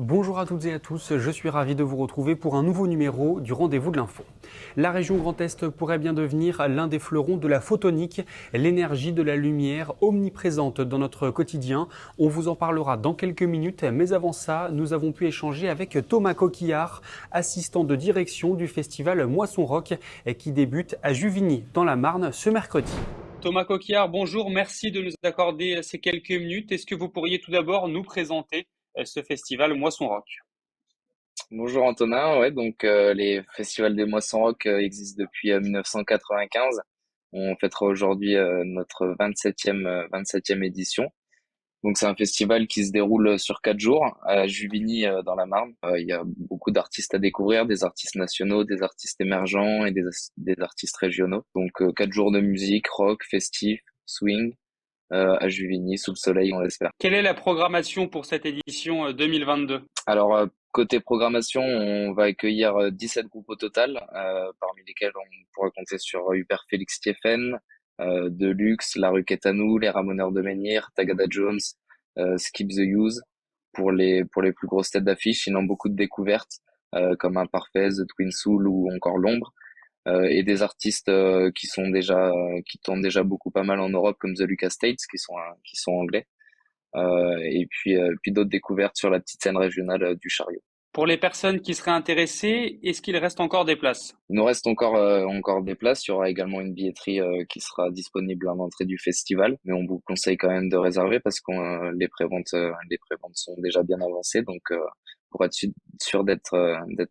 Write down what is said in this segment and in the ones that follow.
Bonjour à toutes et à tous, je suis ravi de vous retrouver pour un nouveau numéro du Rendez-vous de l'Info. La région Grand Est pourrait bien devenir l'un des fleurons de la photonique, l'énergie de la lumière omniprésente dans notre quotidien. On vous en parlera dans quelques minutes, mais avant ça, nous avons pu échanger avec Thomas Coquillard, assistant de direction du festival Moisson Rock qui débute à Juvigny dans la Marne ce mercredi. Thomas Coquillard, bonjour, merci de nous accorder ces quelques minutes. Est-ce que vous pourriez tout d'abord nous présenter ce festival Moisson Rock? Bonjour Antonin, ouais, donc les festivals des Moissons Rock existent depuis 1995. On fêtera aujourd'hui notre 27e édition. Donc c'est un festival qui se déroule sur 4 jours à Juvigny dans la Marne. Il y a beaucoup d'artistes à découvrir, des artistes nationaux, des artistes émergents et des artistes régionaux. Donc 4 jours de musique, rock, festif, swing à Juvigny, sous le soleil, on l'espère. Quelle est la programmation pour cette édition 2022? Alors, côté programmation, on va accueillir 17 groupes au total, parmi lesquels on pourra compter sur Hubert Félix Stephen, Deluxe, La Rue Quétanou, Les Ramoneurs de Menhir, Tagada Jones, Skip the Use, pour les plus grosses têtes d'affiche, sinon beaucoup de découvertes, comme Imparfait, The Twin Soul ou encore L'Ombre, et des artistes qui tournent déjà beaucoup pas mal en Europe, comme The Lucas States, qui sont anglais. Et puis d'autres découvertes sur la petite scène régionale du Chariot. Pour les personnes qui seraient intéressées, est-ce qu'il reste encore des places? Il nous reste encore des places. Il y aura également une billetterie qui sera disponible à l'entrée du festival, mais on vous conseille quand même de réserver parce que les préventes sont déjà bien avancées. Donc pour être sûr d'être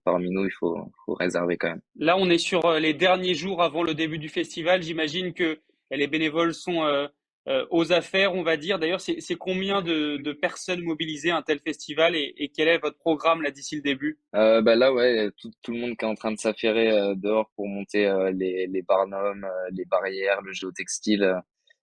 parmi nous, il faut réserver quand même. Là, on est sur les derniers jours avant le début du festival. J'imagine que les bénévoles sont aux affaires, on va dire. D'ailleurs, c'est combien de personnes mobilisées à un tel festival et quel est votre programme là d'ici le début? Bah là, ouais, tout le monde qui est en train de s'affairer dehors pour monter les barnums, les barrières, le géotextile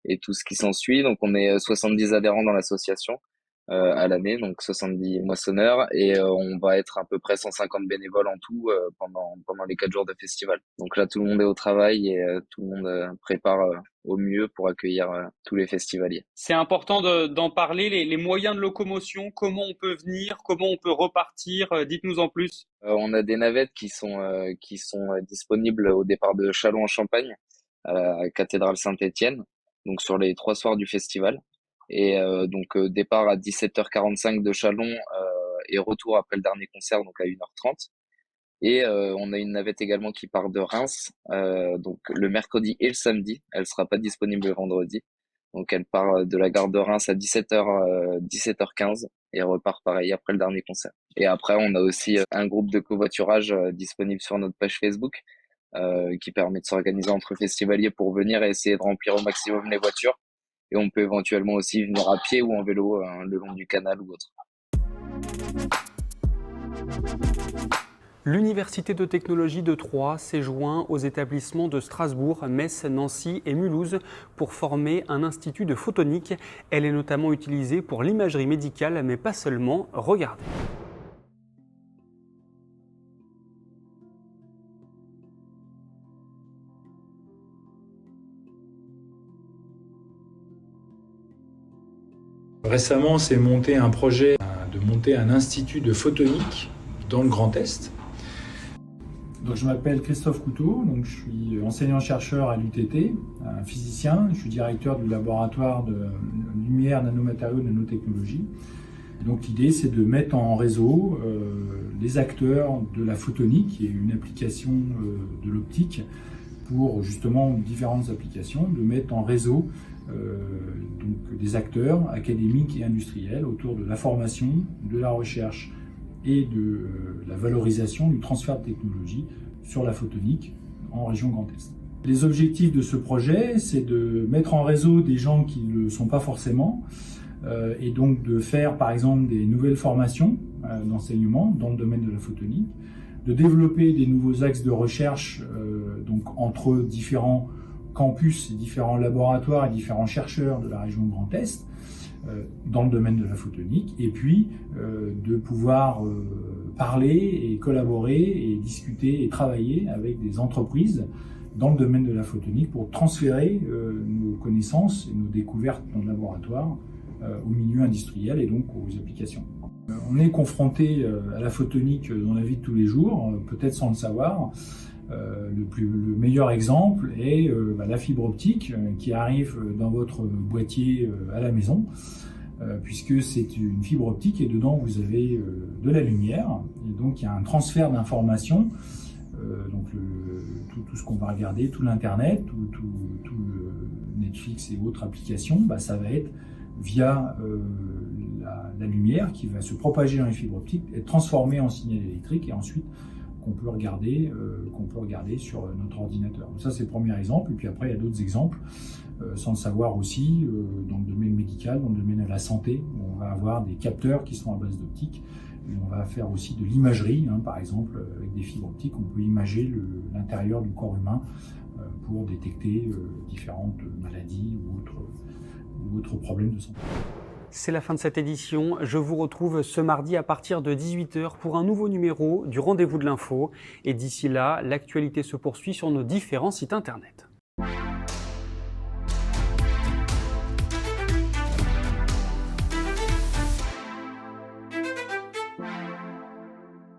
et tout ce qui s'ensuit. Donc on est 70 adhérents dans l'association à l'année, donc 70 moissonneurs, et on va être à peu près 150 bénévoles en tout pendant les 4 jours de festival. Donc là, tout le monde est au travail et tout le monde prépare au mieux pour accueillir tous les festivaliers. C'est important d'en parler, les moyens de locomotion, comment on peut venir, comment on peut repartir, dites-nous en plus. On a des navettes qui sont disponibles au départ de Châlons-en-Champagne à la cathédrale Saint-Étienne, donc sur les 3 soirs du festival. Et donc départ à 17h45 de Châlons et retour après le dernier concert, donc à 1h30. Et on a une navette également qui part de Reims, donc le mercredi et le samedi. Elle sera pas disponible le vendredi. Donc elle part de la gare de Reims à 17h15 et repart pareil après le dernier concert. Et après, on a aussi un groupe de covoiturage disponible sur notre page Facebook qui permet de s'organiser entre festivaliers pour venir et essayer de remplir au maximum les voitures. Et on peut éventuellement aussi venir à pied ou en vélo le long du canal ou autre. L'Université de technologie de Troyes s'est joint aux établissements de Strasbourg, Metz, Nancy et Mulhouse pour former un institut de photonique. Elle est notamment utilisée pour l'imagerie médicale, mais pas seulement. Regardez. Récemment, c'est monté un projet de monter un institut de photonique dans le Grand Est. Donc, je m'appelle Christophe Couteau, donc je suis enseignant-chercheur à l'UTT, un physicien. Je suis directeur du laboratoire de lumière, nanomatériaux, nanotechnologie. Donc l'idée, c'est de mettre en réseau les acteurs de la photonique, qui est une application de l'optique, pour justement différentes applications, de mettre en réseau donc des acteurs académiques et industriels autour de la formation, de la recherche et de la valorisation du transfert de technologie sur la photonique en région Grand Est. Les objectifs de ce projet, c'est de mettre en réseau des gens qui ne le sont pas forcément, et donc de faire par exemple des nouvelles formations d'enseignement dans le domaine de la photonique, de développer des nouveaux axes de recherche donc entre différents campus, différents laboratoires et différents chercheurs de la région Grand Est dans le domaine de la photonique, et puis de pouvoir parler et collaborer et discuter et travailler avec des entreprises dans le domaine de la photonique pour transférer nos connaissances et nos découvertes dans le laboratoire au milieu industriel et donc aux applications. On est confronté à la photonique dans la vie de tous les jours, peut-être sans le savoir. Le meilleur exemple est la fibre optique qui arrive dans votre boîtier à la maison, puisque c'est une fibre optique et dedans vous avez de la lumière, et donc il y a un transfert d'informations, donc tout ce qu'on va regarder, tout l'internet, tout Netflix et autres applications, ça va être via la lumière qui va se propager dans les fibres optiques, être transformée en signal électrique et ensuite qu'on peut regarder sur notre ordinateur. Donc ça c'est le premier exemple, et puis après il y a d'autres exemples, sans le savoir aussi, dans le domaine médical, dans le domaine de la santé, où on va avoir des capteurs qui sont à base d'optique, et on va faire aussi de l'imagerie, par exemple avec des fibres optiques, on peut imager l'intérieur du corps humain pour détecter différentes maladies ou autres problèmes de santé. C'est la fin de cette édition. Je vous retrouve ce mardi à partir de 18h pour un nouveau numéro du Rendez-vous de l'info. Et d'ici là, l'actualité se poursuit sur nos différents sites internet.